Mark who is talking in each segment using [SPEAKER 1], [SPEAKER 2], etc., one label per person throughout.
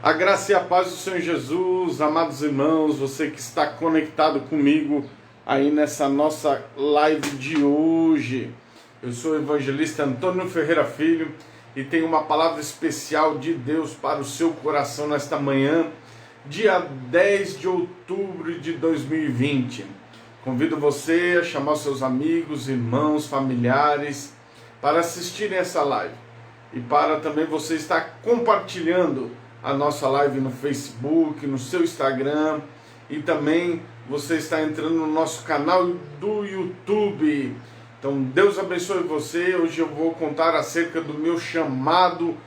[SPEAKER 1] A graça e a paz do Senhor Jesus, amados irmãos, você que está conectado comigo aí nessa nossa live de hoje. Eu sou o evangelista Antônio Ferreira Filho e tenho uma palavra especial de Deus para o seu coração nesta manhã, dia 10 de outubro de 2020. Convido você a chamar os seus amigos, irmãos, familiares para assistirem essa live e para também você estar compartilhando a nossa live no Facebook, no seu Instagram, e também você está entrando no nosso canal do YouTube. Então Deus abençoe você. Hoje eu vou contar acerca do meu chamado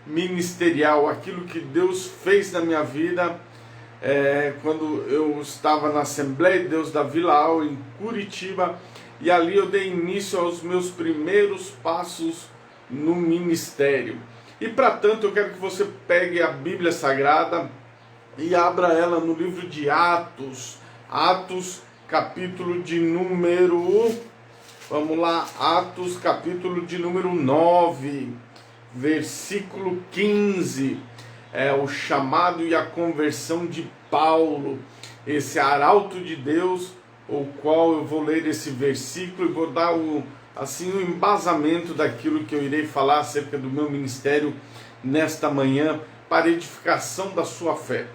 [SPEAKER 1] ministerial, aquilo que Deus fez na minha vida quando eu estava na Assembleia de Deus da Vila Au, em Curitiba, e ali eu dei início aos meus primeiros passos no ministério. E para tanto eu quero que você pegue a Bíblia Sagrada e abra ela no livro de Atos. Atos, capítulo de número... Vamos lá, Atos, capítulo de número 9, versículo 15. É o chamado e a conversão de Paulo, esse arauto de Deus, o qual eu vou ler esse versículo e vou dar o embasamento daquilo que eu irei falar acerca do meu ministério nesta manhã, para edificação da sua fé.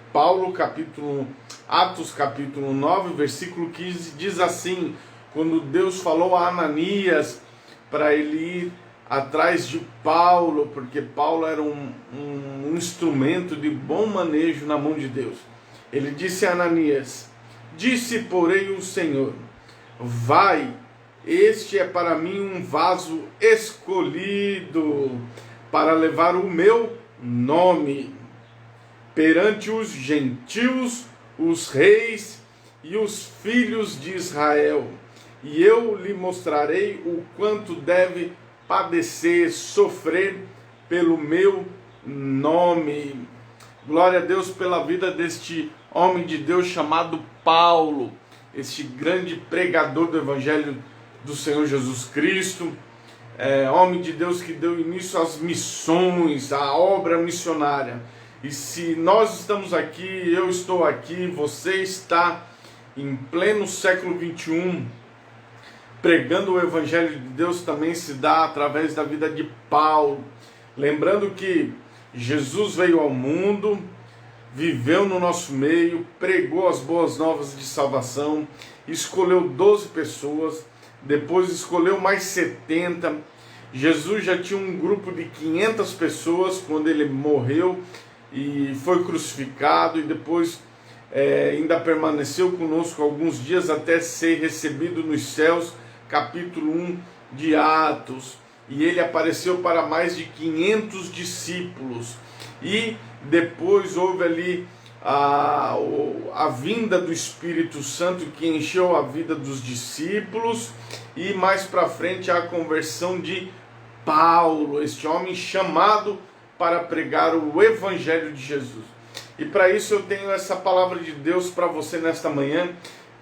[SPEAKER 1] Atos capítulo 9, versículo 15, diz assim: quando Deus falou a Ananias para ele ir atrás de Paulo, porque Paulo era um instrumento de bom manejo na mão de Deus. Ele disse a Ananias: disse, porém, o Senhor, vai, este é para mim um vaso escolhido para levar o meu nome perante os gentios, os reis e os filhos de Israel. E eu lhe mostrarei o quanto deve padecer, sofrer pelo meu nome. Glória a Deus pela vida deste homem de Deus chamado Paulo, este grande pregador do Evangelho do Senhor Jesus Cristo, homem de Deus que deu início às missões, à obra missionária. E se nós estamos aqui, eu estou aqui, você está em pleno século 21, pregando o Evangelho de Deus, também se dá através da vida de Paulo. Lembrando que Jesus veio ao mundo, viveu no nosso meio, pregou as boas novas de salvação, escolheu 12 pessoas, depois escolheu mais 70. Jesus já tinha um grupo de 500 pessoas quando ele morreu e foi crucificado, e depois ainda permaneceu conosco alguns dias até ser recebido nos céus, capítulo 1 de Atos. E ele apareceu para mais de 500 discípulos. E depois houve ali a vinda do Espírito Santo, que encheu a vida dos discípulos, e mais para frente a conversão de Paulo, este homem chamado para pregar o Evangelho de Jesus. E para isso eu tenho essa palavra de Deus para você nesta manhã,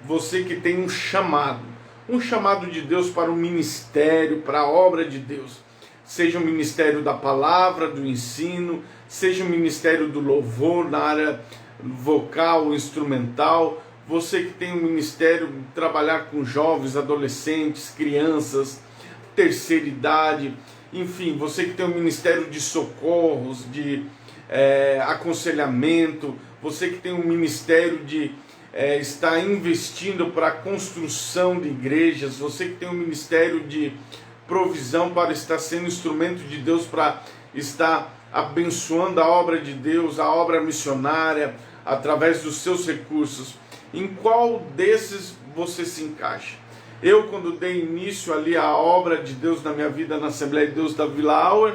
[SPEAKER 1] você que tem um chamado de Deus para o ministério, para a obra de Deus, seja o ministério da palavra, do ensino, seja o ministério do louvor na área vocal, instrumental, você que tem um ministério de trabalhar com jovens, adolescentes, crianças, terceira idade, enfim, você que tem um ministério de socorros, de aconselhamento, você que tem um ministério de estar investindo para a construção de igrejas, você que tem um ministério de provisão para estar sendo instrumento de Deus, para estar abençoando a obra de Deus, a obra missionária, através dos seus recursos. Em qual desses você se encaixa? Eu, quando dei início ali à obra de Deus na minha vida na Assembleia de Deus da Vila Au,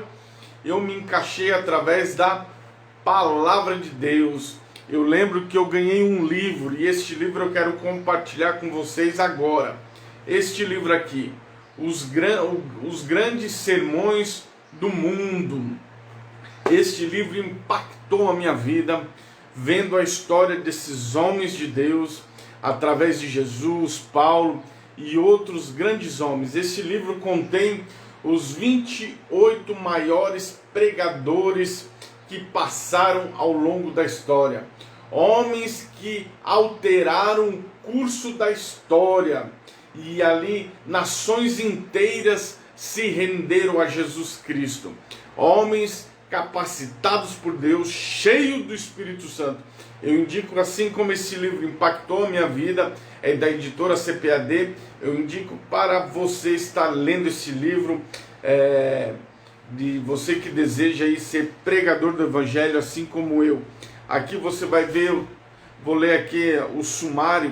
[SPEAKER 1] eu me encaixei através da palavra de Deus. Eu lembro que eu ganhei um livro, e este livro eu quero compartilhar com vocês agora. Este livro aqui, Os Grandes Sermões do Mundo. Este livro impactou a minha vida, vendo a história desses homens de Deus, através de Jesus, Paulo e outros grandes homens. Este livro contém os 28 maiores pregadores que passaram ao longo da história, homens que alteraram o curso da história, e ali nações inteiras se renderam a Jesus Cristo, homens capacitados por Deus, cheios do Espírito Santo. Eu indico, assim como esse livro impactou a minha vida, é da editora CPAD, eu indico para você estar lendo esse livro, de você que deseja aí ser pregador do Evangelho, assim como eu. Aqui você vai ver, vou ler aqui o sumário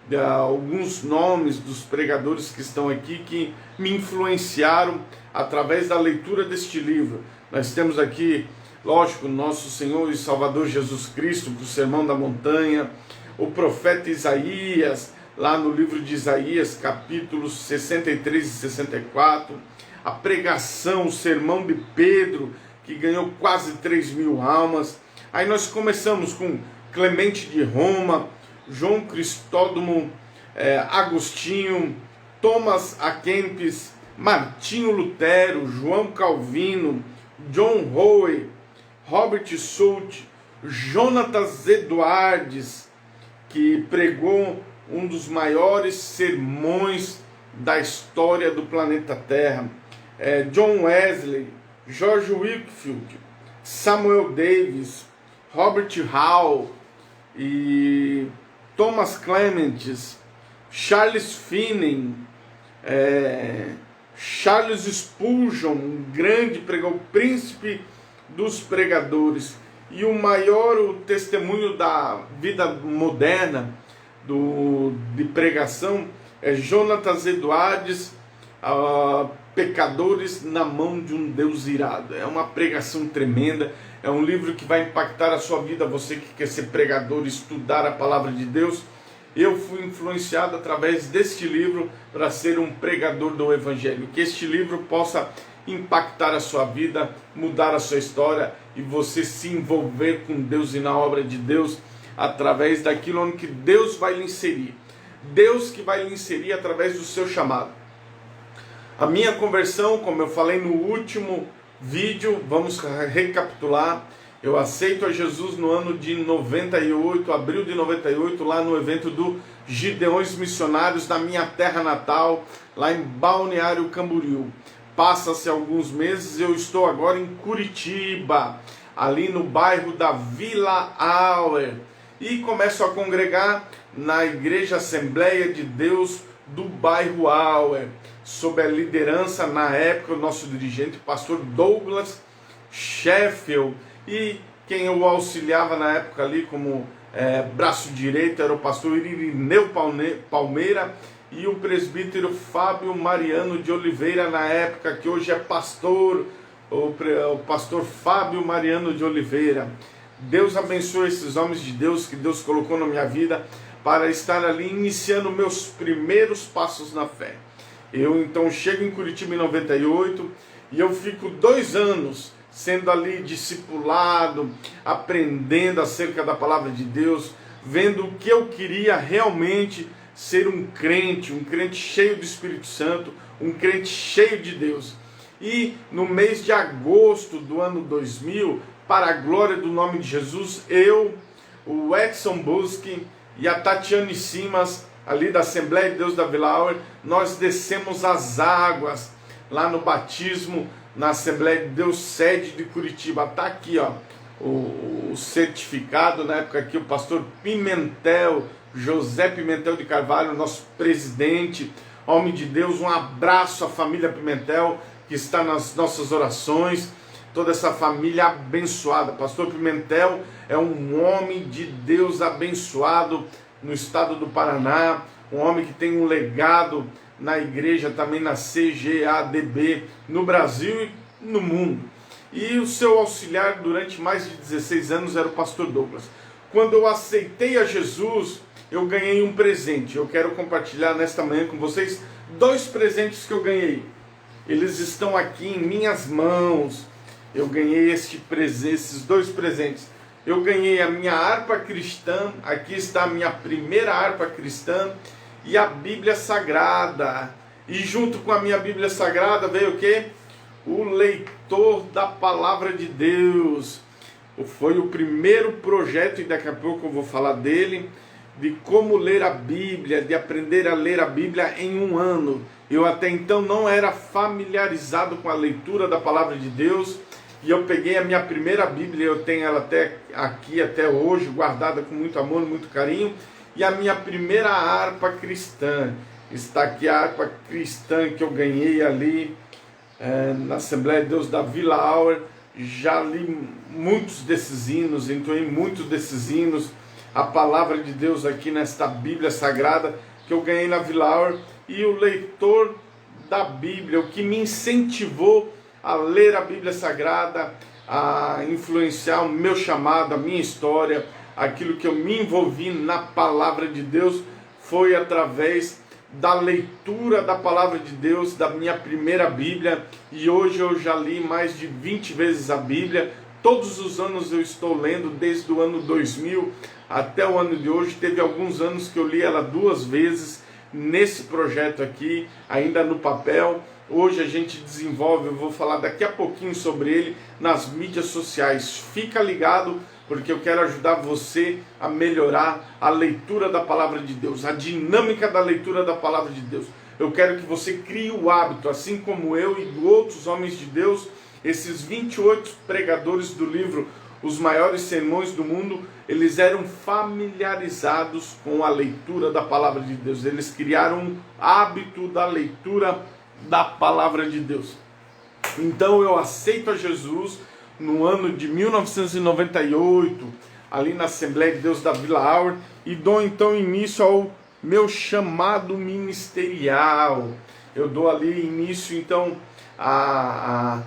[SPEAKER 1] de alguns nomes dos pregadores que estão aqui, que me influenciaram através da leitura deste livro. Nós temos aqui, lógico, nosso Senhor e Salvador Jesus Cristo, para o Sermão da Montanha, o profeta Isaías, lá no livro de Isaías, capítulos 63 e 64, a pregação, o sermão de Pedro, que ganhou quase 3.000 almas. Aí nós começamos com Clemente de Roma, João Cristódomo, Agostinho, Thomas à Kempis, Martinho Lutero, João Calvino, John Howe, Robert Soult, Jonatas Edwards, que pregou um dos maiores sermões da história do planeta Terra, John Wesley, George Whitefield, Samuel Davis, Robert Hall e Thomas Clements, Charles Finney, Charles Spurgeon, um grande pregador, o príncipe dos pregadores, e o maior testemunho da vida moderna de pregação é Jonatas Edwards, Pecadores na Mão de um Deus Irado. É uma pregação tremenda, é um livro que vai impactar a sua vida, você que quer ser pregador, estudar a palavra de Deus. Eu fui influenciado através deste livro para ser um pregador do Evangelho. Que este livro possa impactar a sua vida, mudar a sua história e você se envolver com Deus e na obra de Deus através daquilo onde que Deus vai lhe inserir. Deus que vai lhe inserir através do seu chamado. A minha conversão, como eu falei no último vídeo, vamos recapitular. Eu aceito a Jesus no ano de 98, abril de 98, lá no evento do Gideões Missionários, na minha terra natal, lá em Balneário Camboriú. Passa-se alguns meses, eu estou agora em Curitiba, ali no bairro da Vila Auer, e começo a congregar na Igreja Assembleia de Deus do bairro Auer, sob a liderança, na época, o nosso dirigente, pastor Douglas Sheffield, e quem eu auxiliava na época ali como braço direito era o pastor Irineu Palmeira e o presbítero Fábio Mariano de Oliveira na época, que hoje é pastor, o pastor Fábio Mariano de Oliveira. Deus abençoe esses homens de Deus que Deus colocou na minha vida para estar ali iniciando meus primeiros passos na fé. Eu então chego em Curitiba em 98 e eu fico 2 anos sendo ali discipulado, aprendendo acerca da palavra de Deus, vendo o que eu queria realmente ser um crente cheio do Espírito Santo, um crente cheio de Deus. E no mês de agosto do ano 2000, para a glória do nome de Jesus, eu, o Edson Busque e a Tatiane Simas, ali da Assembleia de Deus da Vila Auer, nós descemos as águas lá no batismo, na Assembleia de Deus sede de Curitiba. Está aqui, ó, o certificado, na época aqui o pastor Pimentel, José Pimentel de Carvalho, nosso presidente, homem de Deus. Um abraço à família Pimentel, que está nas nossas orações, toda essa família abençoada. Pastor Pimentel é um homem de Deus abençoado no estado do Paraná, um homem que tem um legado na igreja, também na CGADB, no Brasil e no mundo. E o seu auxiliar durante mais de 16 anos era o pastor Douglas. Quando eu aceitei a Jesus, eu ganhei um presente. Eu quero compartilhar nesta manhã com vocês 2 presentes que eu ganhei. Eles estão aqui em minhas mãos. Eu ganhei esses 2 presentes. Eu ganhei a minha harpa cristã, aqui está a minha primeira harpa cristã, e a Bíblia Sagrada. E junto com a minha Bíblia Sagrada veio o quê? O leitor da Palavra de Deus. Foi o primeiro projeto, e daqui a pouco eu vou falar dele, de como ler a Bíblia, de aprender a ler a Bíblia em um ano. Eu até então não era familiarizado com a leitura da palavra de Deus, e eu peguei a minha primeira Bíblia, eu tenho ela até aqui, até hoje, guardada com muito amor, muito carinho, e a minha primeira harpa cristã. Está aqui a harpa cristã que eu ganhei ali na Assembleia de Deus da Vila Auer. Já li muitos desses hinos, entoei muitos desses hinos, a palavra de Deus aqui nesta Bíblia Sagrada que eu ganhei na Vila Auer. E o leitor da Bíblia, o que me incentivou a ler a Bíblia Sagrada, a influenciar o meu chamado, a minha história, aquilo que eu me envolvi na palavra de Deus, foi através da leitura da palavra de Deus, da minha primeira Bíblia. E hoje eu já li mais de 20 vezes a Bíblia. Todos os anos eu estou lendo, desde o ano 2000 até o ano de hoje. Teve alguns anos que eu li ela 2 vezes nesse projeto aqui, ainda no papel. Hoje a gente desenvolve, eu vou falar daqui a pouquinho sobre ele nas mídias sociais. Fica ligado, porque eu quero ajudar você a melhorar a leitura da palavra de Deus, a dinâmica da leitura da palavra de Deus. Eu quero que você crie o hábito, assim como eu e outros homens de Deus, esses 28 pregadores do livro Os Maiores Sermões do Mundo, eles eram familiarizados com a leitura da palavra de Deus. Eles criaram um hábito da leitura da palavra de Deus. Então eu aceito a Jesus no ano de 1998, ali na Assembleia de Deus da Vila Auer, e dou então início ao meu chamado ministerial. Eu dou ali início então a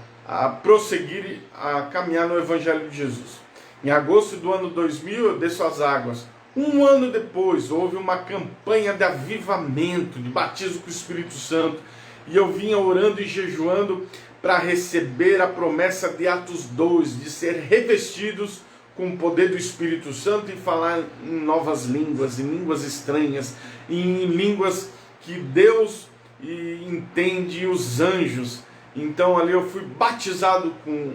[SPEAKER 1] prosseguir, a caminhar no Evangelho de Jesus. Em agosto do ano 2000 eu desço as águas. Um ano depois houve uma campanha de avivamento, de batismo com o Espírito Santo, e eu vinha orando e jejuando para receber a promessa de Atos 2, de ser revestidos com o poder do Espírito Santo e falar em novas línguas, em línguas estranhas, em línguas que Deus entende, os anjos. Então ali eu fui batizado com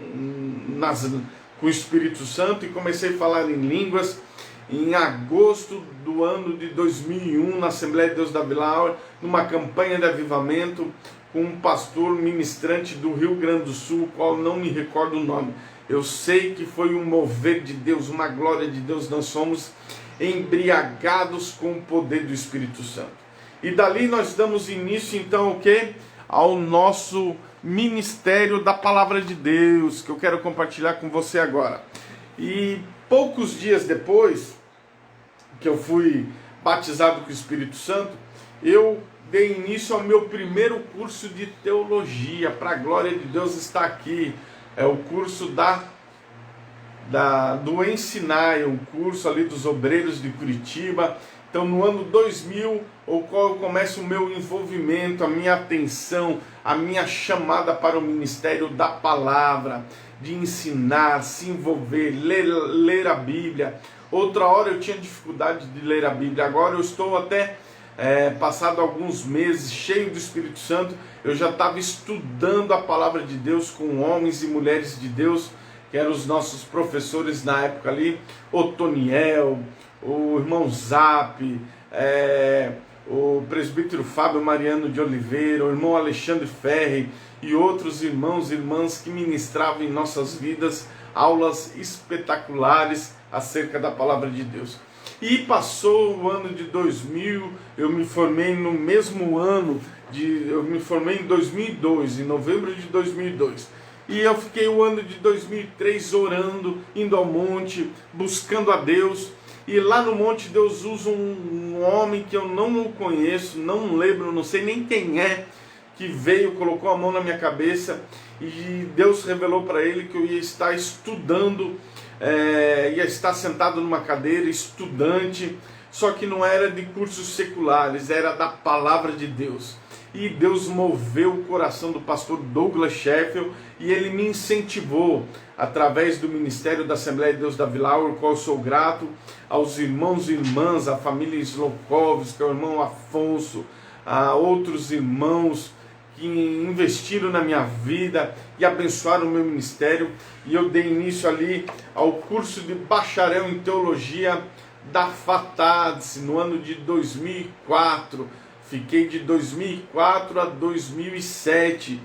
[SPEAKER 1] o Espírito Santo e comecei a falar em línguas em agosto do ano de 2001, na Assembleia de Deus da Vila Auer, numa campanha de avivamento, com um pastor ministrante do Rio Grande do Sul, qual não me recordo o nome. Eu sei que foi um mover de Deus, uma glória de Deus. Nós somos embriagados com o poder do Espírito Santo. E dali nós damos início então o quê? Ao nosso ministério da palavra de Deus, que eu quero compartilhar com você agora. E poucos dias depois que eu fui batizado com o Espírito Santo, eu dei início ao meu primeiro curso de teologia. Para a glória de Deus, está aqui. É o curso do Ensinai, um curso ali dos obreiros de Curitiba. Então no ano 2000, o qual eu começo o meu envolvimento, a minha atenção, a minha chamada para o ministério da palavra, de ensinar, se envolver, ler a Bíblia. Outra hora eu tinha dificuldade de ler a Bíblia, agora eu estou até, passado alguns meses, cheio do Espírito Santo, eu já estava estudando a palavra de Deus com homens e mulheres de Deus, que eram os nossos professores na época ali, Otoniel, o irmão Zap, o presbítero Fábio Mariano de Oliveira, o irmão Alexandre Ferri e outros irmãos e irmãs que ministravam em nossas vidas aulas espetaculares acerca da palavra de Deus. E passou o ano de 2000, eu me formei no mesmo ano, eu me formei em 2002, em novembro de 2002. E eu fiquei o ano de 2003 orando, indo ao monte, buscando a Deus. E lá no monte Deus usa um homem que eu não conheço, não lembro, não sei nem quem é, que veio, colocou a mão na minha cabeça e Deus revelou para ele que eu ia estar estudando, ia estar sentado numa cadeira, estudante, só que não era de cursos seculares, era da palavra de Deus. E Deus moveu o coração do pastor Douglas Sheffield e ele me incentivou através do ministério da Assembleia de Deus da Vila Auer, ao qual eu sou grato, aos irmãos e irmãs, à família Slokovski, ao irmão Afonso, a outros irmãos que investiram na minha vida e abençoaram o meu ministério. E eu dei início ali ao curso de bacharel em teologia da FATADS no ano de 2004. Fiquei de 2004 a 2007,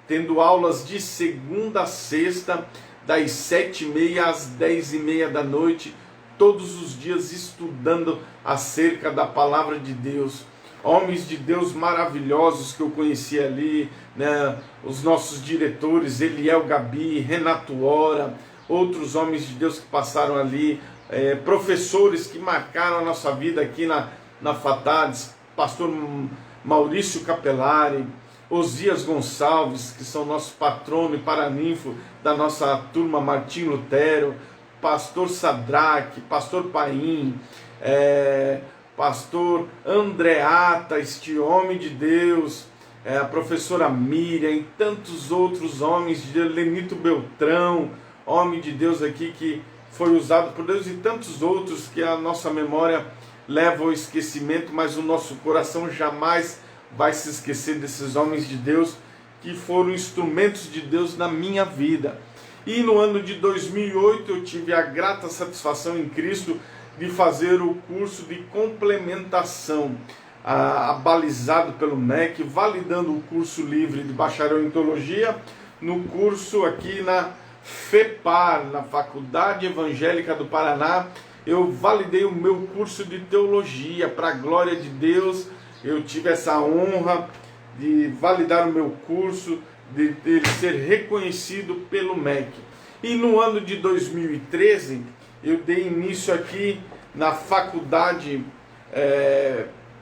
[SPEAKER 1] tendo aulas de segunda a sexta, das 7h30 às 10h30 da noite, todos os dias estudando acerca da palavra de Deus. Homens de Deus maravilhosos que eu conheci ali, né? Os nossos diretores, Eliel Gabi, Renato Ora, outros homens de Deus que passaram ali, professores que marcaram a nossa vida aqui na FATADS, pastor Maurício Capelari, Osias Gonçalves, que são nosso patrono e paraninfo da nossa turma Martim Lutero, pastor Sadraque, pastor Paim, pastor Andreata, este homem de Deus, a professora Miriam e tantos outros homens de Deus, Lenito Beltrão, homem de Deus aqui que foi usado por Deus, e tantos outros que a nossa memória leva ao esquecimento, mas o nosso coração jamais vai se esquecer desses homens de Deus que foram instrumentos de Deus na minha vida. E no ano de 2008 eu tive a grata satisfação em Cristo de fazer o curso de complementação, abalizado pelo MEC, validando o curso livre de bacharel em teologia, no curso aqui na FEPAR, na Faculdade Evangélica do Paraná. Eu validei o meu curso de teologia, para a glória de Deus. Eu tive essa honra de validar o meu curso, de ser reconhecido pelo MEC. E no ano de 2013, eu dei início aqui na Faculdade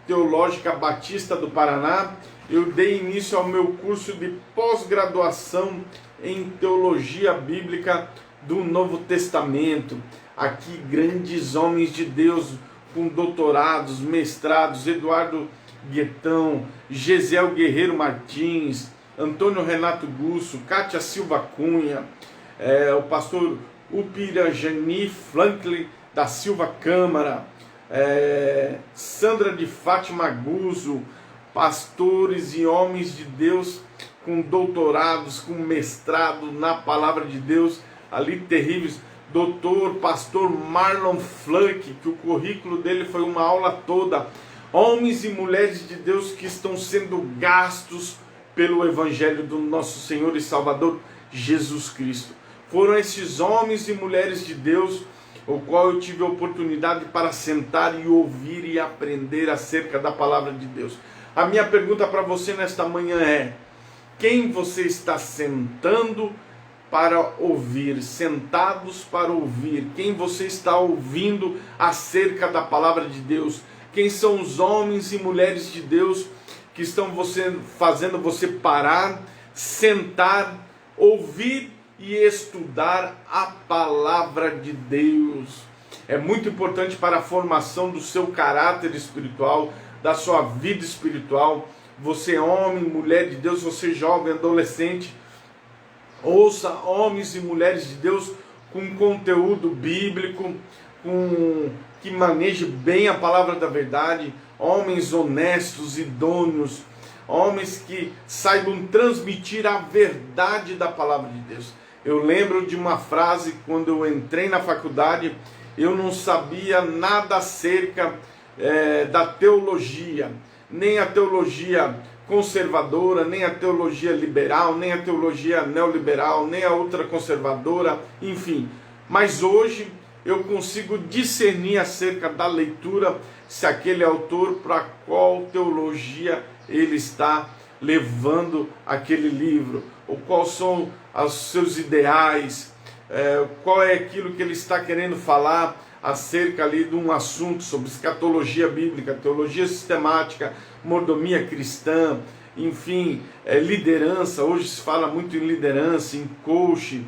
[SPEAKER 1] Teológica Batista do Paraná. Eu dei início ao meu curso de pós-graduação em Teologia Bíblica do Novo Testamento. Aqui grandes homens de Deus com doutorados, mestrados, Eduardo Guetão, Gesiel Guerreiro Martins, Antônio Renato Gusso, Kátia Silva Cunha, o pastor Upirajani Franklin da Silva Câmara, Sandra de Fátima Guzzo, pastores e homens de Deus com doutorados, com mestrado na palavra de Deus, ali terríveis. Doutor, pastor Marlon Fluck, que o currículo dele foi uma aula toda. Homens e mulheres de Deus que estão sendo gastos pelo Evangelho do nosso Senhor e Salvador Jesus Cristo. Foram esses homens e mulheres de Deus o qual eu tive a oportunidade para sentar e ouvir e aprender acerca da palavra de Deus. A minha pergunta para você nesta manhã é: quem você está sentando para ouvir, sentados para ouvir? Quem você está ouvindo acerca da palavra de Deus? Quem são os homens e mulheres de Deus que estão fazendo você parar, sentar, ouvir e estudar a palavra de Deus? É muito importante para a formação do seu caráter espiritual, da sua vida espiritual. Você homem, mulher de Deus, você jovem, adolescente, ouça homens e mulheres de Deus com conteúdo bíblico, que maneje bem a palavra da verdade, homens honestos, idôneos, homens que saibam transmitir a verdade da palavra de Deus. Eu lembro de uma frase quando eu entrei na faculdade, eu não sabia nada acerca da teologia, nem a teologia conservadora, nem a teologia liberal, nem a teologia neoliberal, nem a outra conservadora, enfim. Mas hoje eu consigo discernir acerca da leitura se aquele autor, para qual teologia ele está levando aquele livro, ou quais são os seus ideais, qual é aquilo que ele está querendo falar acerca ali de um assunto sobre escatologia bíblica, teologia sistemática, mordomia cristã, enfim, liderança. Hoje se fala muito em liderança, em coaching,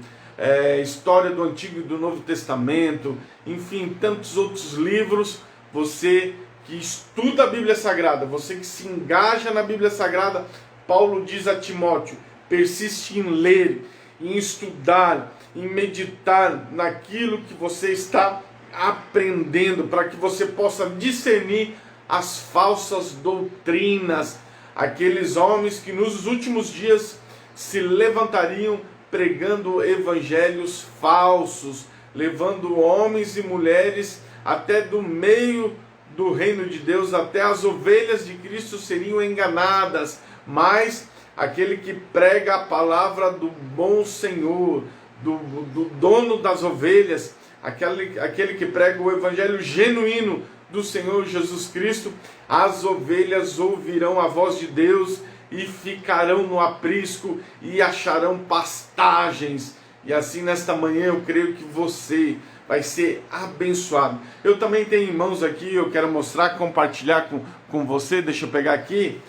[SPEAKER 1] história do Antigo e do Novo Testamento, enfim, tantos outros livros. Você que estuda a Bíblia Sagrada, você que se engaja na Bíblia Sagrada, Paulo diz a Timóteo: persiste em ler, em estudar, em meditar naquilo que você está aprendendo, para que você possa discernir as falsas doutrinas, aqueles homens que nos últimos dias se levantariam pregando evangelhos falsos, levando homens e mulheres até do meio do reino de Deus, até as ovelhas de Cristo seriam enganadas, mas aquele que prega a palavra do bom Senhor, do dono das ovelhas, aquele que prega o evangelho genuíno do Senhor Jesus Cristo, as ovelhas ouvirão a voz de Deus e ficarão no aprisco e acharão pastagens. E assim nesta manhã eu creio que você vai ser abençoado. Eu também tenho em mãos aqui, eu quero mostrar, compartilhar com você, deixa eu pegar aqui,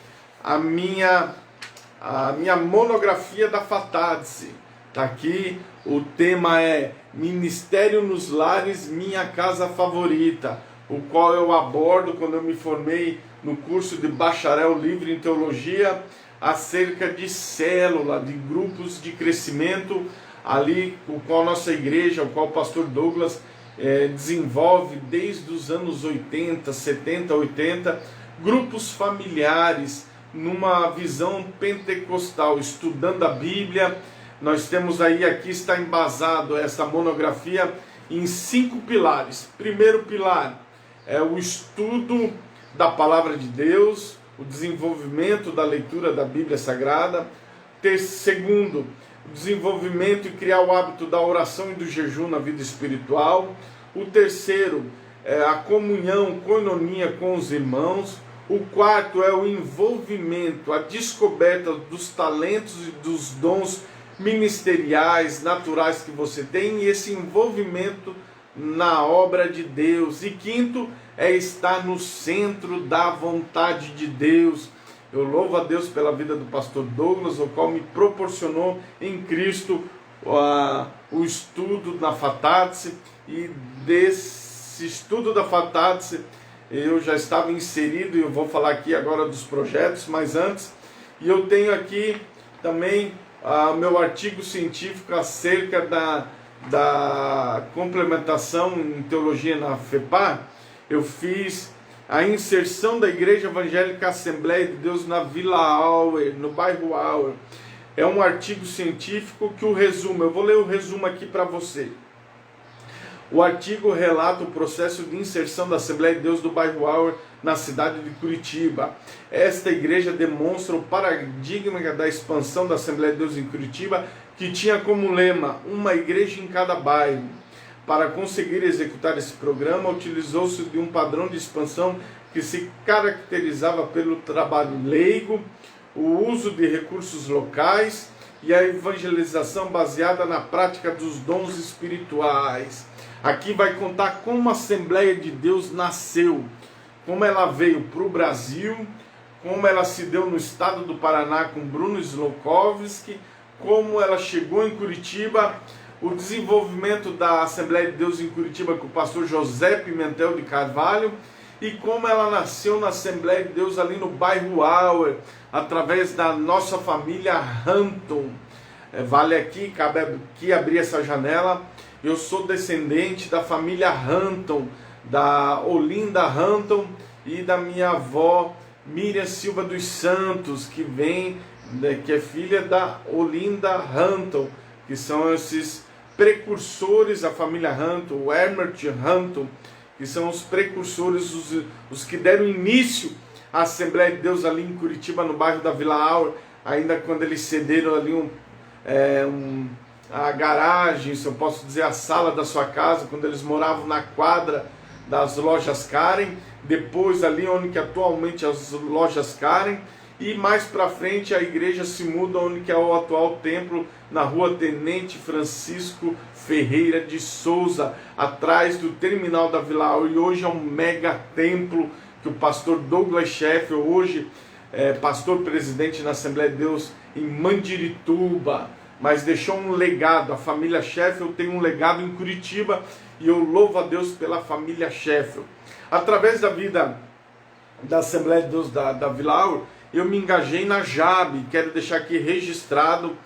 [SPEAKER 1] a minha monografia da Fatadice. Está aqui, o tema é Ministério nos Lares, Minha Casa Favorita, o qual eu abordo quando eu me formei no curso de bacharel livre em teologia, acerca de célula, de grupos de crescimento, ali o qual a nossa igreja, o qual o pastor Douglas desenvolve desde os anos 80, 70, 80, grupos familiares, numa visão pentecostal, estudando a Bíblia. Nós temos aí, aqui está embasado essa monografia em 5 pilares. Primeiro pilar é o estudo da palavra de Deus, o desenvolvimento da leitura da Bíblia Sagrada. Segundo, o desenvolvimento e criar o hábito da oração e do jejum na vida espiritual. O terceiro é a comunhão, coinonia com os irmãos. O quarto é o envolvimento, a descoberta dos talentos e dos dons ministeriais, naturais que você tem, e esse envolvimento na obra de Deus. E quinto é estar no centro da vontade de Deus. Eu louvo a Deus pela vida do pastor Douglas, o qual me proporcionou em Cristo o estudo na Fatadice, e desse estudo da Fatadice eu já estava inserido, e eu vou falar aqui agora dos projetos, mas antes, e eu tenho aqui também meu artigo científico acerca da complementação em teologia na FEPAR. Eu fiz a inserção da Igreja Evangélica Assembleia de Deus na Vila Auer, no bairro Auer. É um artigo científico que o resumo, eu vou ler o resumo aqui para você. O artigo relata o processo de inserção da Assembleia de Deus do bairro Auer na cidade de Curitiba. Esta igreja demonstra o paradigma da expansão da Assembleia de Deus em Curitiba, que tinha como lema, uma igreja em cada bairro. Para conseguir executar esse programa, utilizou-se de um padrão de expansão que se caracterizava pelo trabalho leigo, o uso de recursos locais e a evangelização baseada na prática dos dons espirituais. Aqui vai contar como a Assembleia de Deus nasceu, como ela veio para o Brasil, como ela se deu no estado do Paraná com Bruno Slokowski, como ela chegou em Curitiba, o desenvolvimento da Assembleia de Deus em Curitiba com o pastor José Pimentel de Carvalho, e como ela nasceu na Assembleia de Deus ali no bairro Auer, através da nossa família Hampton. Vale aqui, cabe aqui abrir essa janela. Eu sou descendente da família Hampton, da Olinda Hampton e da minha avó Miriam Silva dos Santos, que é filha da Olinda Hampton, que são esses precursores, a família Hampton, o Herbert Hampton, que são os precursores, os que deram início à Assembleia de Deus ali em Curitiba, no bairro da Vila Auer, ainda quando eles cederam ali a garagem, se eu posso dizer, a sala da sua casa, quando eles moravam na quadra das lojas Karen, depois ali onde que atualmente as lojas Karen, e mais para frente a igreja se muda onde que é o atual templo, na rua Tenente Francisco Ferreira de Souza, atrás do terminal da Vila Auer, e hoje é um mega templo que o pastor Douglas Sheffield, hoje pastor presidente na Assembleia de Deus em Mandirituba, mas deixou um legado. A família Sheffield tem um legado em Curitiba, e eu louvo a Deus pela família Sheffield. Através da vida da Assembleia de Deus da Vila Auer, eu me engajei na JAB. Quero deixar aqui registrado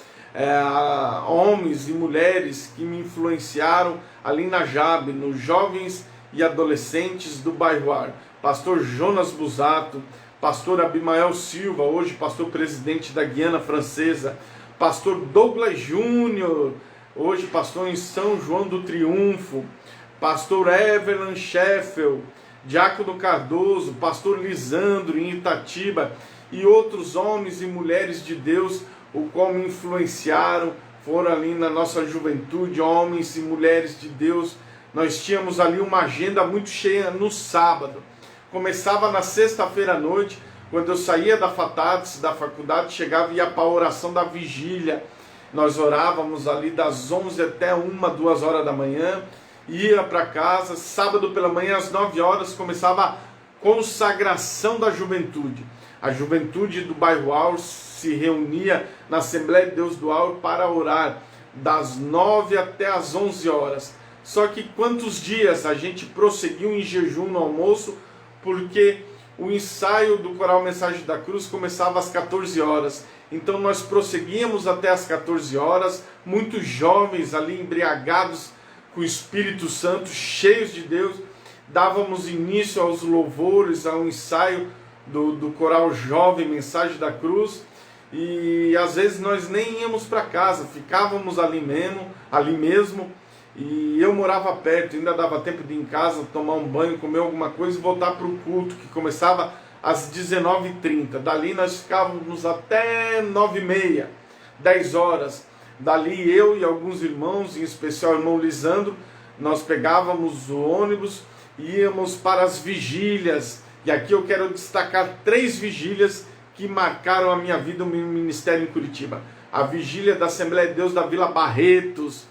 [SPEAKER 1] homens e mulheres que me influenciaram ali na JAB, nos jovens e adolescentes do bairro Auer. Pastor Jonas Busato, pastor Abimael Silva, hoje pastor presidente da Guiana Francesa, pastor Douglas Júnior, hoje pastor em São João do Triunfo, pastor Everland Sheffield, Diácono Cardoso, pastor Lisandro em Itatiba, e outros homens e mulheres de Deus, o qual me influenciaram, foram ali na nossa juventude, homens e mulheres de Deus. Nós tínhamos ali uma agenda muito cheia no sábado. Começava na sexta-feira à noite, quando eu saía da faculdade, chegava e ia para a oração da vigília. Nós orávamos ali das 11 até 1, 2 horas da manhã, ia para casa. Sábado pela manhã, às 9 horas, começava a consagração da juventude. A juventude do bairro Auro se reunia na Assembleia de Deus do Auro para orar, das 9 até as 11 horas. Só que quantos dias a gente prosseguiu em jejum no almoço, porque o ensaio do Coral Mensagem da Cruz começava às 14 horas. Então nós prosseguíamos até às 14 horas, muitos jovens ali embriagados com o Espírito Santo, cheios de Deus. Dávamos início aos louvores, ao ensaio do Coral Jovem Mensagem da Cruz. E às vezes nós nem íamos para casa, ficávamos ali mesmo. E eu morava perto, ainda dava tempo de ir em casa, tomar um banho, comer alguma coisa e voltar para o culto, que começava às 19h30. Dali nós ficávamos até 9h30, 10 horas. Dali eu e alguns irmãos, em especial o irmão Lisandro, nós pegávamos o ônibus e íamos para as vigílias. E aqui eu quero destacar 3 vigílias que marcaram a minha vida no ministério em Curitiba. A vigília da Assembleia de Deus da Vila Barretos,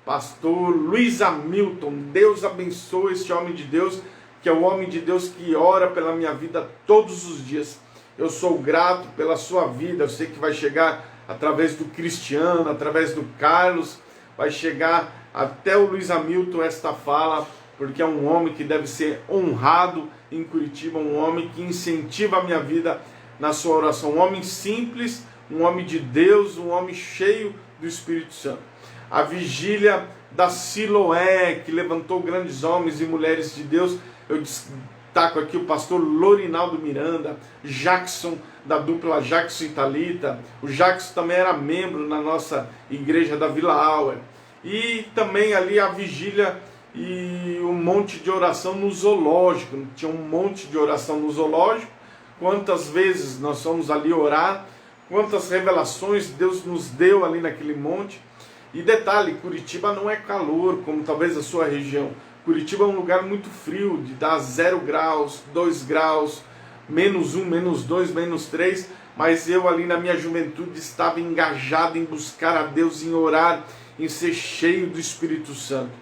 [SPEAKER 1] pastor Luiz Hamilton. Deus abençoe este homem de Deus, que é o homem de Deus que ora pela minha vida todos os dias. Eu sou grato pela sua vida. Eu sei que vai chegar através do Cristiano, através do Carlos, vai chegar até o Luiz Hamilton esta fala, porque é um homem que deve ser honrado em Curitiba, um homem que incentiva a minha vida na sua oração, um homem simples, um homem de Deus, um homem cheio do Espírito Santo. A vigília da Siloé, que levantou grandes homens e mulheres de Deus, eu destaco aqui o pastor Lorinaldo Miranda, Jackson, da dupla Jackson e Thalita. O Jackson também era membro na nossa igreja da Vila Auer. E também ali a vigília e um monte de oração no zoológico. Tinha um monte de oração no zoológico. Quantas vezes nós fomos ali orar, quantas revelações Deus nos deu ali naquele monte. E detalhe, Curitiba não é calor, como talvez a sua região. Curitiba é um lugar muito frio, de dar 0 graus, 2 graus, -1, -2, -3. Mas eu ali na minha juventude estava engajado em buscar a Deus, em orar, em ser cheio do Espírito Santo.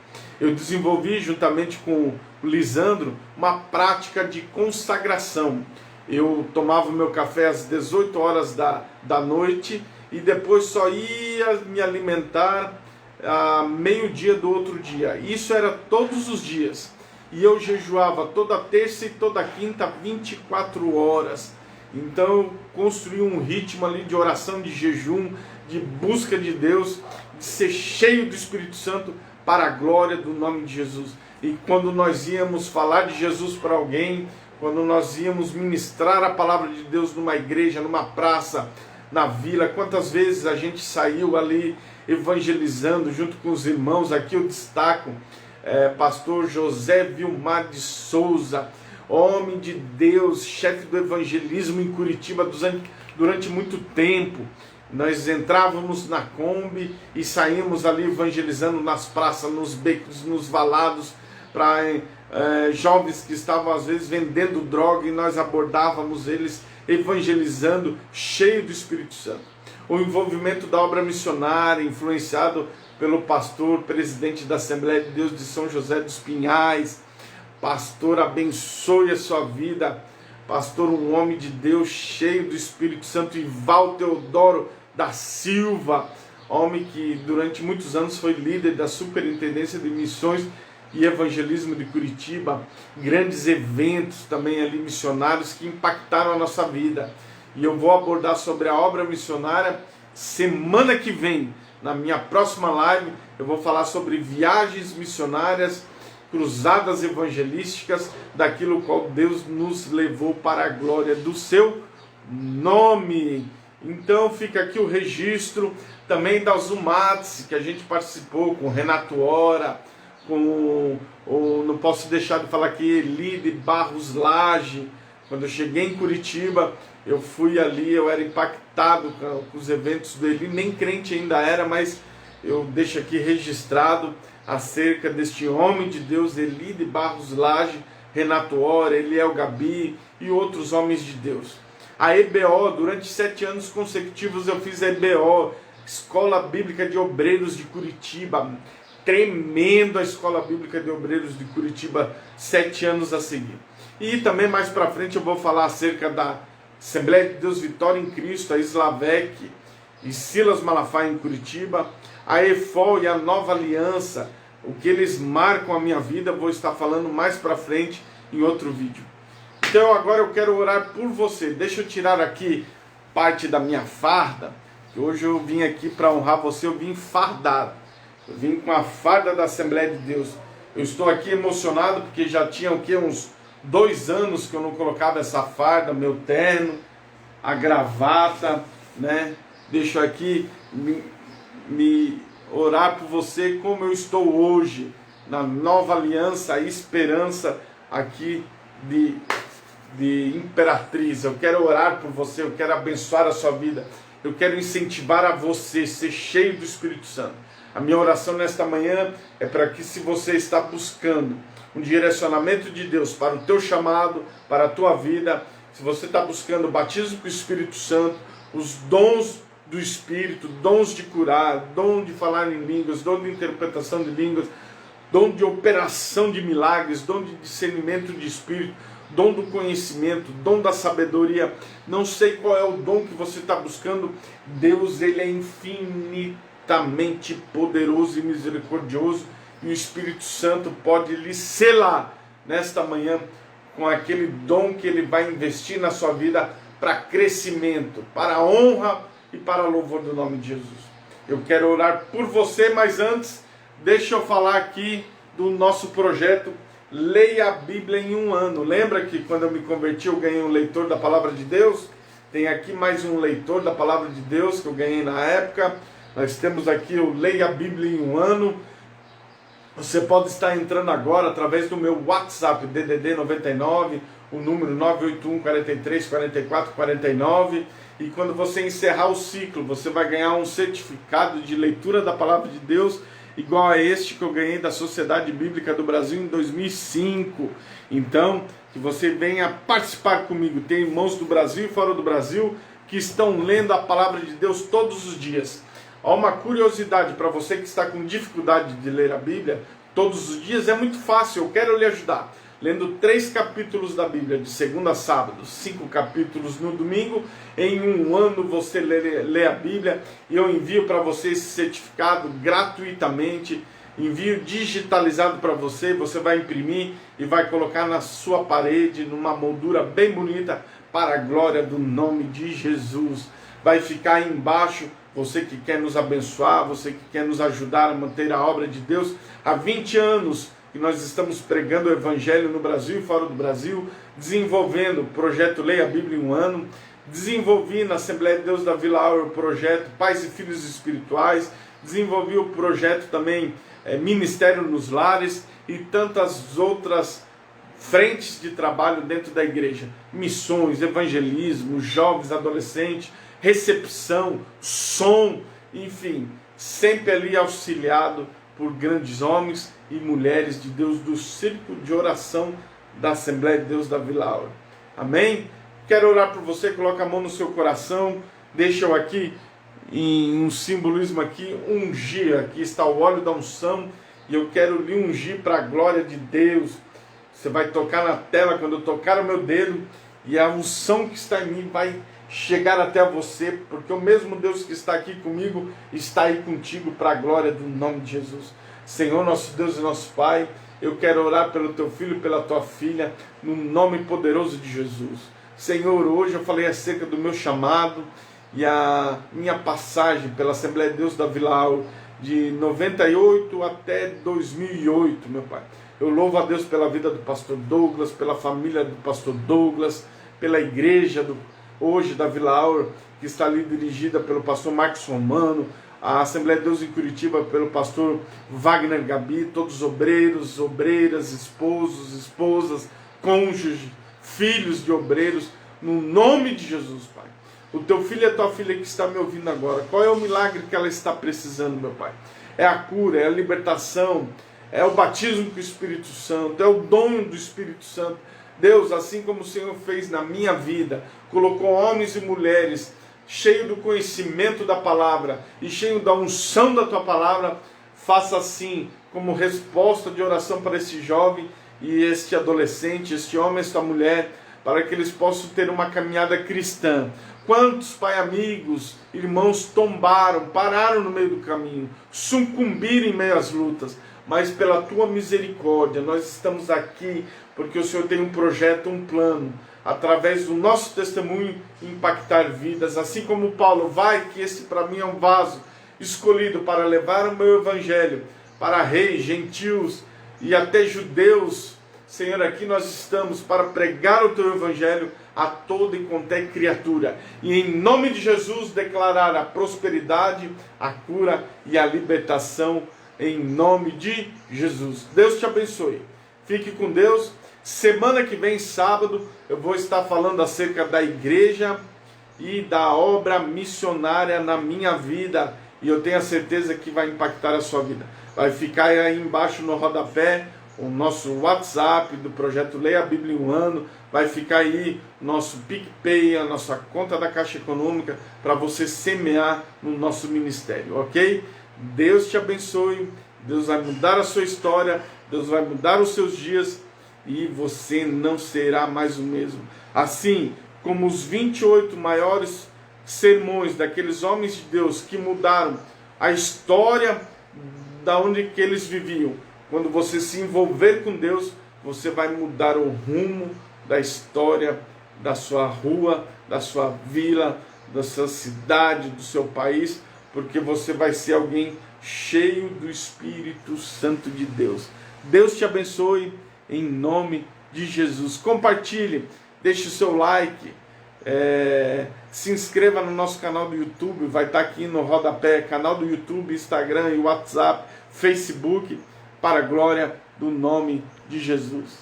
[SPEAKER 1] Eu desenvolvi juntamente com o Lisandro uma prática de consagração. Eu tomava o meu café às 18 horas da noite e depois só ia me alimentar a meio-dia do outro dia. Isso era todos os dias. E eu jejuava toda terça e toda quinta, 24 horas. Então eu construí um ritmo ali de oração, de jejum, de busca de Deus, de ser cheio do Espírito Santo para a glória do nome de Jesus. E quando nós íamos falar de Jesus para alguém, quando nós íamos ministrar a palavra de Deus numa igreja, numa praça, na vila, quantas vezes a gente saiu ali evangelizando junto com os irmãos. Aqui eu destaco pastor José Vilmar de Souza, homem de Deus, chefe do evangelismo em Curitiba durante muito tempo. Nós entrávamos na Kombi e saímos ali evangelizando nas praças, nos becos, nos valados, para jovens que estavam às vezes vendendo droga, e nós abordávamos eles evangelizando, cheio do Espírito Santo. O envolvimento da obra missionária, influenciado pelo pastor, presidente da Assembleia de Deus de São José dos Pinhais. Pastor, abençoe a sua vida. Pastor, um homem de Deus, cheio do Espírito Santo. Ival Teodoro da Silva, homem que durante muitos anos foi líder da Superintendência de Missões e Evangelismo de Curitiba. Grandes eventos também ali missionários que impactaram a nossa vida. E eu vou abordar sobre a obra missionária semana que vem. Na minha próxima live eu vou falar sobre viagens missionárias cruzadas evangelísticas, daquilo qual Deus nos levou para a glória do seu nome. Então fica aqui o registro também da Zumatz, que a gente participou com o Renato Ora, não posso deixar de falar aqui, Eli de Barros Lage. Quando eu cheguei em Curitiba, eu fui ali, eu era impactado com os eventos do Eli, nem crente ainda era, mas eu deixo aqui registrado acerca deste homem de Deus, Eli de Barros Lage, Renato Ora, Eliel Gabi e outros homens de Deus. A EBO, durante 7 anos consecutivos eu fiz a EBO, Escola Bíblica de Obreiros de Curitiba, tremendo a Escola Bíblica de Obreiros de Curitiba, 7 anos a seguir. E também mais para frente eu vou falar acerca da Assembleia de Deus Vitória em Cristo, a Slavec e Silas Malafaia em Curitiba, a EFOL e a Nova Aliança, o que eles marcam a minha vida, vou estar falando mais para frente em outro vídeo. Então agora eu quero orar por você. Deixa eu tirar aqui parte da minha farda, que hoje eu vim aqui para honrar você, eu vim fardado. Eu vim com a farda da Assembleia de Deus. Eu estou aqui emocionado porque já tinha uns 2 anos que eu não colocava essa farda, meu terno, a gravata, né? Deixo aqui me orar por você como eu estou hoje, na Nova Aliança, a esperança aqui de Imperatriz. Eu quero orar por você, eu quero abençoar a sua vida, eu quero incentivar a você ser cheio do Espírito Santo. A minha oração nesta manhã é para que, se você está buscando um direcionamento de Deus para o teu chamado, para a tua vida, se você está buscando o batismo com o Espírito Santo, os dons do Espírito, dons de curar, dom de falar em línguas, dom de interpretação de línguas, dom de operação de milagres, dom de discernimento de Espírito, dom do conhecimento, dom da sabedoria, não sei qual é o dom que você está buscando. Deus, ele é infinitamente poderoso e misericordioso, e o Espírito Santo pode lhe selar nesta manhã com aquele dom que ele vai investir na sua vida para crescimento, para a honra e para louvor do nome de Jesus. Eu quero orar por você, mas antes, deixa eu falar aqui do nosso projeto Leia a Bíblia em 1 ano. Lembra que quando eu me converti eu ganhei um leitor da Palavra de Deus? Tem aqui mais um leitor da Palavra de Deus que eu ganhei na época. Nós temos aqui o Leia a Bíblia em 1 ano. Você pode estar entrando agora através do meu WhatsApp, DDD 99, o número 981 43 44 49. E quando você encerrar o ciclo, você vai ganhar um certificado de leitura da Palavra de Deus, igual a este que eu ganhei da Sociedade Bíblica do Brasil em 2005. Então, que você venha participar comigo. Tem irmãos do Brasil e fora do Brasil que estão lendo a Palavra de Deus todos os dias. Há uma curiosidade para você que está com dificuldade de ler a Bíblia todos os dias, é muito fácil, eu quero lhe ajudar. Lendo 3 capítulos da Bíblia, de segunda a sábado, 5 capítulos no domingo, em 1 ano você lê a Bíblia, e eu envio para você esse certificado gratuitamente, envio digitalizado para você, você vai imprimir e vai colocar na sua parede, numa moldura bem bonita, para a glória do nome de Jesus. Vai ficar aí embaixo, você que quer nos abençoar, você que quer nos ajudar a manter a obra de Deus. Há 20 anos que nós estamos pregando o Evangelho no Brasil e fora do Brasil, desenvolvendo o projeto Leia a Bíblia em 1 ano, desenvolvi na Assembleia de Deus da Vila Aura o projeto Pais e Filhos Espirituais, desenvolvi o projeto também Ministério nos Lares e tantas outras frentes de trabalho dentro da igreja, missões, evangelismo, jovens, adolescentes, recepção, som, enfim, sempre ali auxiliado por grandes homens e mulheres de Deus do círculo de oração da Assembleia de Deus da Vila Aura. Amém? Quero orar por você, coloca a mão no seu coração, deixa eu aqui, em um simbolismo aqui, ungir. Aqui está o óleo da unção e eu quero lhe ungir para a glória de Deus. Você vai tocar na tela quando eu tocar o meu dedo e a unção que está em mim vai chegar até você, porque o mesmo Deus que está aqui comigo está aí contigo para a glória do nome de Jesus. Senhor, nosso Deus e nosso Pai, eu quero orar pelo teu filho e pela tua filha, no nome poderoso de Jesus. Senhor, hoje eu falei acerca do meu chamado e a minha passagem pela Assembleia de Deus da Vila Aura, de 98 até 2008, meu Pai. Eu louvo a Deus pela vida do pastor Douglas, pela família do pastor Douglas, pela igreja hoje da Vila Aura, que está ali dirigida pelo pastor Marcos Romano, a Assembleia de Deus em Curitiba pelo pastor Wagner Gabi, todos os obreiros, obreiras, esposos, esposas, cônjuges, filhos de obreiros, no nome de Jesus, Pai. O teu filho e a tua filha que está me ouvindo agora, qual é o milagre que ela está precisando, meu Pai? É a cura, é a libertação, é o batismo com o Espírito Santo, é o dom do Espírito Santo. Deus, assim como o Senhor fez na minha vida, colocou homens e mulheres cheios do conhecimento da palavra e cheio da unção da tua palavra, faça assim como resposta de oração para esse jovem e este adolescente, este homem, esta mulher, para que eles possam ter uma caminhada cristã. Quantos, Pai, amigos, irmãos tombaram, pararam no meio do caminho, sucumbiram em meio às lutas, mas pela tua misericórdia nós estamos aqui porque o Senhor tem um projeto, um plano, através do nosso testemunho impactar vidas, assim como Paulo, vai que esse para mim é um vaso escolhido para levar o meu evangelho para reis, gentios e até judeus. Senhor, aqui nós estamos para pregar o teu evangelho a toda e qualquer criatura. E em nome de Jesus declarar a prosperidade, a cura e a libertação em nome de Jesus. Deus te abençoe. Fique com Deus. Semana que vem, sábado, eu vou estar falando acerca da igreja e da obra missionária na minha vida. E eu tenho a certeza que vai impactar a sua vida. Vai ficar aí embaixo no rodapé o nosso WhatsApp do projeto Leia a Bíblia em um Ano, vai ficar aí nosso PicPay, a nossa conta da Caixa Econômica, para você semear no nosso ministério, ok? Deus te abençoe, Deus vai mudar a sua história, Deus vai mudar os seus dias e você não será mais o mesmo. Assim como os 28 maiores sermões daqueles homens de Deus que mudaram a história da onde que eles viviam. Quando você se envolver com Deus, você vai mudar o rumo da história da sua rua, da sua vila, da sua cidade, do seu país, porque você vai ser alguém cheio do Espírito Santo de Deus. Deus te abençoe em nome de Jesus. Compartilhe, deixe o seu like, se inscreva no nosso canal do YouTube, vai estar aqui no rodapé, canal do YouTube, Instagram e WhatsApp, Facebook, para a glória do nome de Jesus.